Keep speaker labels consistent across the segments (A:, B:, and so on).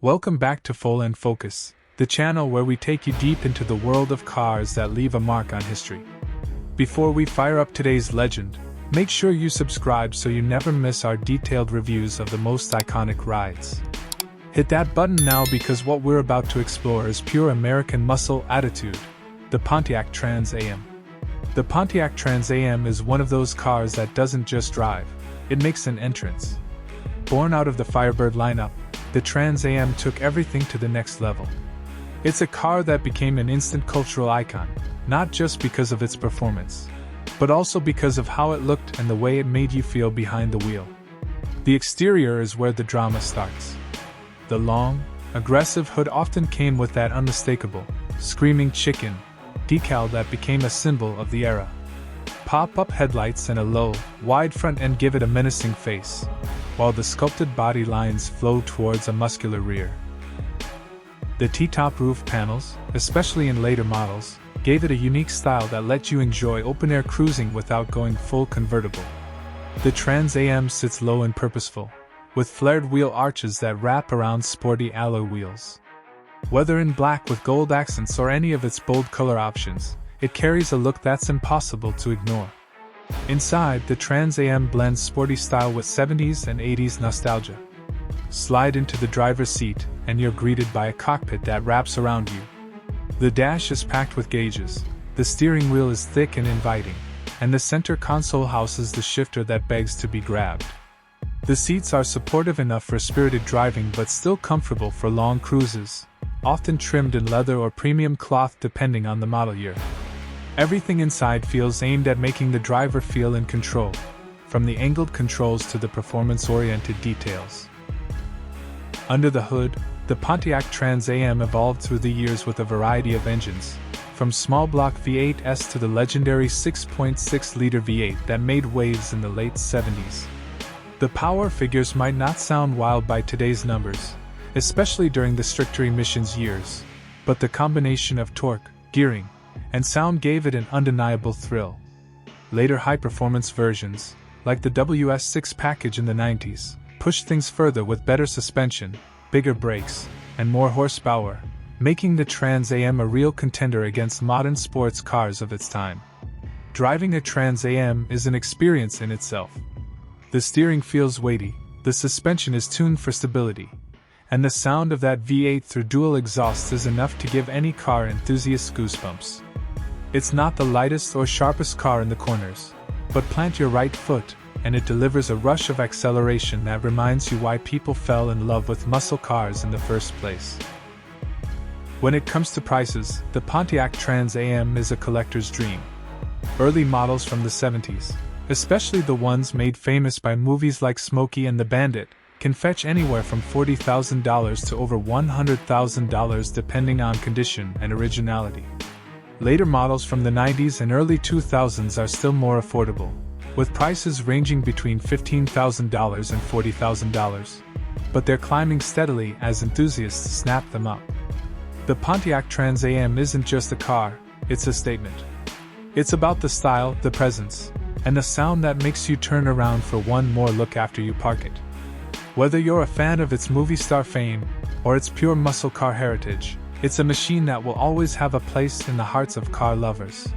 A: Welcome back to Feaul&Focus, the channel where we take you deep into the world of cars that leave a mark on history. Before we fire up today's legend, make sure you subscribe so you never miss our detailed reviews of the most iconic rides. Hit that button now because what we're about to explore is pure American muscle attitude, the Pontiac Trans Am. The Pontiac Trans Am is one of those cars that doesn't just drive, it makes an entrance. Born out of the Firebird lineup, the Trans Am took everything to the next level. It's a car that became an instant cultural icon, not just because of its performance, but also because of how it looked and the way it made you feel behind the wheel. The exterior is where the drama starts. The long, aggressive hood often came with that unmistakable, screaming chicken decal that became a symbol of the era. Pop-up headlights and a low, wide front end give it a menacing face, while the sculpted body lines flow towards a muscular rear. The T-top roof panels, especially in later models, gave it a unique style that let you enjoy open-air cruising without going full convertible. The Trans Am sits low and purposeful, with flared wheel arches that wrap around sporty alloy wheels. Whether in black with gold accents or any of its bold color options, it carries a look that's impossible to ignore. Inside, the Trans Am blends sporty style with 70s and 80s nostalgia. Slide into the driver's seat, and you're greeted by a cockpit that wraps around you. The dash is packed with gauges, the steering wheel is thick and inviting, and the center console houses the shifter that begs to be grabbed. The seats are supportive enough for spirited driving but still comfortable for long cruises, often trimmed in leather or premium cloth depending on the model year. Everything inside feels aimed at making the driver feel in control, from the angled controls to the performance-oriented details. Under the hood, the Pontiac Trans Am evolved through the years with a variety of engines, from small-block V8s to the legendary 6.6-liter V8 that made waves in the late 70s. The power figures might not sound wild by today's numbers, especially during the stricter emissions years, but the combination of torque, gearing, and sound gave it an undeniable thrill. Later high-performance versions, like the WS6 package in the 90s, pushed things further with better suspension, bigger brakes, and more horsepower, making the Trans Am a real contender against modern sports cars of its time. Driving a Trans Am is an experience in itself. The steering feels weighty, the suspension is tuned for stability, and the sound of that V8 through dual exhausts is enough to give any car enthusiast goosebumps. It's not the lightest or sharpest car in the corners, but plant your right foot, and it delivers a rush of acceleration that reminds you why people fell in love with muscle cars in the first place. When it comes to prices, the Pontiac Trans Am is a collector's dream. Early models from the 70s, especially the ones made famous by movies like Smokey and the Bandit, can fetch anywhere from $40,000 to over $100,000 depending on condition and originality. Later models from the 90s and early 2000s are still more affordable, with prices ranging between $15,000 and $40,000, but they're climbing steadily as enthusiasts snap them up. The Pontiac Trans Am isn't just a car, it's a statement. It's about the style, the presence, and the sound that makes you turn around for one more look after you park it. Whether you're a fan of its movie star fame, or its pure muscle car heritage, it's a machine that will always have a place in the hearts of car lovers.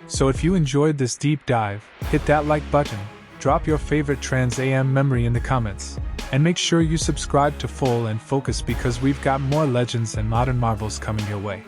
A: So if you enjoyed this deep dive, hit that like button, drop your favorite Trans Am memory in the comments, and make sure you subscribe to Feaul&Focus because we've got more legends and modern marvels coming your way.